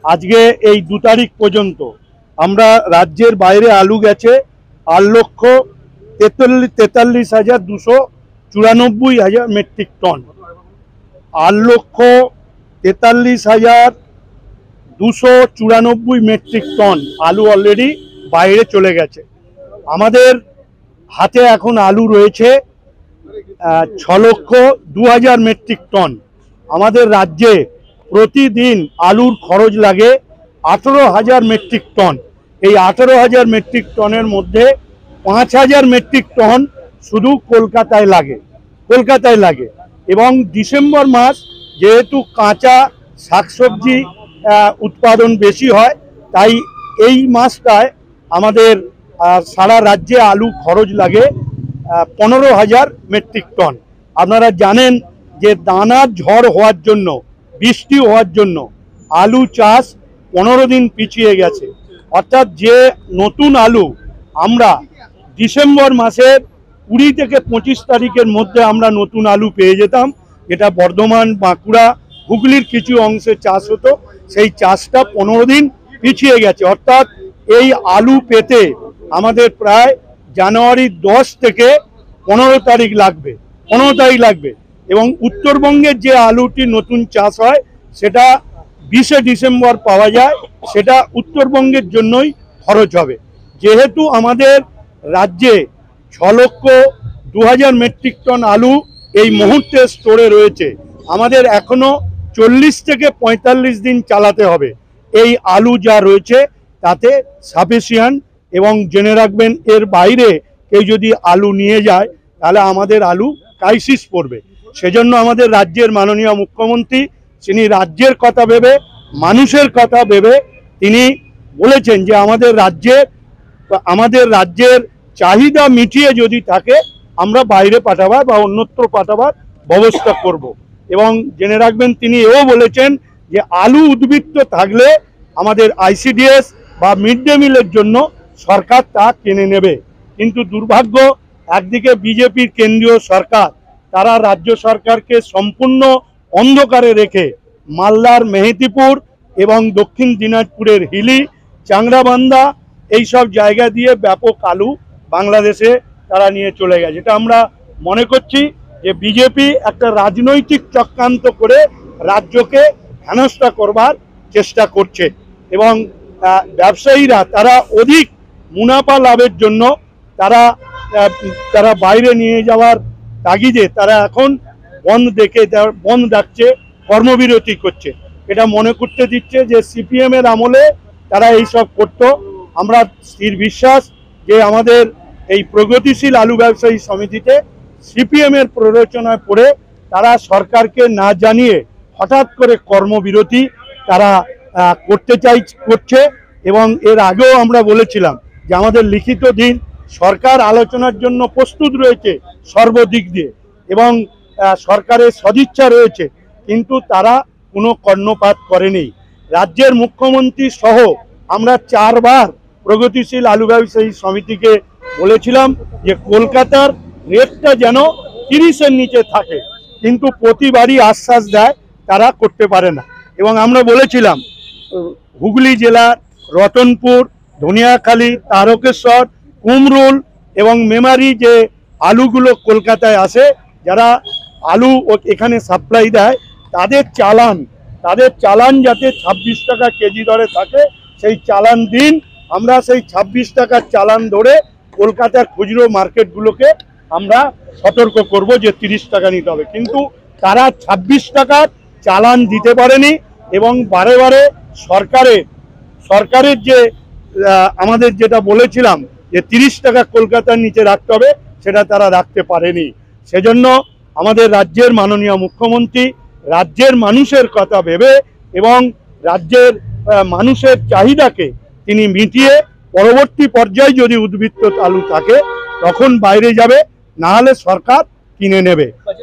আজকে এই 2 তারিখ পর্যন্ত আমরা রাজ্যের বাইরে আলু গেছে 8,43,294 মেট্রিক টন। 8,43,294 মেট্রিক টন আলু অলরেডি বাইরে চলে গেছে। আমাদের হাতে এখন আলু রয়েছে 6,02,000 মেট্রিক টন। আমাদের রাজ্যে প্রতিদিন আলুর খরচ লাগে 18,000 মেট্রিক টন। এই 18,000 মেট্রিক টনের মধ্যে 5,000 মেট্রিক টন শুধু কলকাতায় লাগে। এবং ডিসেম্বর মাস যেহেতু কাঁচা শাকসবজি উৎপাদন বেশি হয়, তাই এই মাসটায় আমাদের সারা রাজ্যে আলু খরচ লাগে 15,000 মেট্রিক টন। আপনারা জানেন যে দানার ঝড় হওয়ার জন্য, বৃষ্টি হওয়ার জন্য আলু চাষ 15 দিন পিছিয়ে গেছে। অর্থাৎ যে নতুন আলু আমরা ডিসেম্বর মাসের 20 থেকে 25 তারিখের মধ্যে আমরা নতুন আলু পেয়ে যেতাম, যেটা বর্ধমান, বাঁকুড়া, হুগলির কিছু অংশে চাষ হতো, সেই চাষটা 15 দিন পিছিয়ে গেছে। অর্থাৎ এই আলু পেতে আমাদের প্রায় জানুয়ারি 10 থেকে 15 তারিখ লাগবে। এবং উত্তরবঙ্গের যে আলুটি নতুন চাষ হয় সেটা 20 ডিসেম্বর পাওয়া যায়, সেটা উত্তরবঙ্গের জন্যই খরচ হবে। যেহেতু আমাদের রাজ্যে 6,02,000 মেট্রিক টন আলু এই মুহূর্তে স্টোরে রয়েছে, আমাদের এখনো 40 থেকে 45 দিন চালাতে হবে। এই আলু যা রয়েছে তাতে সাফিসিয়েন্ট, এবং জেনে রাখবেন এর বাইরে কেউ যদি আলু নিয়ে যায় তাহলে আমাদের আলু ক্রাইসিস পড়বে। সেজন্য আমাদের রাজ্যের মাননীয় মুখ্যমন্ত্রী, তিনি রাজ্যের কথা ভেবে, মানুষের কথা ভেবে তিনি বলেছেন যে আমাদের রাজ্যের চাহিদা মিটিয়ে যদি থাকে আমরা বাইরে পাঠাবার বা অন্যত্র পাঠাবার ব্যবস্থা করব। এবং জেনে রাখবেন তিনি এও বলেছেন যে আলু উদ্বৃত্ত থাকলে আমাদের আইসিডিএস বা মিড ডে মিলের জন্য সরকার তা কিনে নেবে। কিন্তু দুর্ভাগ্য, একদিকে বিজেপির কেন্দ্রীয় সরকার, তারা রাজ্য সরকারকে সম্পূর্ণ অন্ধকারে রেখে মালদার মেহেদিপুর এবং দক্ষিণ দিনাজপুরের হিলি, চাংড়াবান্ধা এইসব জায়গা দিয়ে ব্যাপক আলু বাংলাদেশে তারা নিয়ে চলে গেছে। এটা আমরা মনে করছি যে বিজেপি একটা রাজনৈতিক চক্রান্ত করে রাজ্যকে হেনস্থা করবার চেষ্টা করছে, এবং ব্যবসায়ীরা তারা অধিক মুনাফা লাভের জন্য তারা বাইরে নিয়ে যাওয়ার তাগিদে তারা এখন বন্ধ ডাকছে, কর্মবিরতি করছে। এটা মনে করতে দিচ্ছে যে সিপিএম এর আমলে তারা এইসব করতো। আমরা স্থির বিশ্বাস যে আমাদের এই প্রগতিশীল আলু ব্যবসায়ী সমিতিতে সিপিএম এর প্ররোচনায় পড়ে তারা সরকারকে না জানিয়ে হঠাৎ করে কর্মবিরতি তারা করছে। এবং এর আগেও আমরা বলেছিলাম যে আমাদের লিখিত দিন, সরকার আলোচনার জন্য প্রস্তুত রয়েছে সর্বদিক দিয়ে, এবং সরকারের সদিচ্ছা রয়েছে, কিন্তু তারা কোনো কর্ণপাত করেনি। রাজ্যের মুখ্যমন্ত্রী সহ আমরা 4 বার প্রগতিশীল আলু ব্যবসায়ী সমিতিকে বলেছিলাম যে কলকাতার রেটটা যেন 30-এর নিচে থাকে, কিন্তু প্রতিবারই আশ্বাস দেয় তারা করতে পারে না। এবং আমরা বলেছিলাম হুগলি জেলার রতনপুর, ধনিয়াখালী, তারকেশ্বর, কুমরুল এবং মেমারি যে আলুগুলো কলকাতায় আসে, যারা আলু এখানে সাপ্লাই দেয়, তাদের চালান যাতে 26 টাকা কেজি দরে থাকে, সেই চালান দিন। আমরা সেই 26 টাকার চালান ধরে কলকাতার খুচরো মার্কেটগুলোকে আমরা সতর্ক করব যে 30 টাকা নিতে হবে, কিন্তু তারা 26 টাকার চালান দিতে পারেনি। এবং বারে বারে সরকারের যে আমাদের যেটা বলেছিলাম যে 30 টাকা কলকাতার নিচে রাখতে হবে, সেটা তারা রাখতে পারেনি। সেজন্য আমাদের রাজ্যের মাননীয় মুখ্যমন্ত্রী রাজ্যের মানুষের কথা ভেবে এবং রাজ্যের মানুষের চাহিদাকে তিনি মিটিয়ে পরবর্তী পর্যায়ে যদি উদ্বৃত্ত আলু থাকে তখন বাইরে যাবে, না হলে সরকার কিনে নেবে।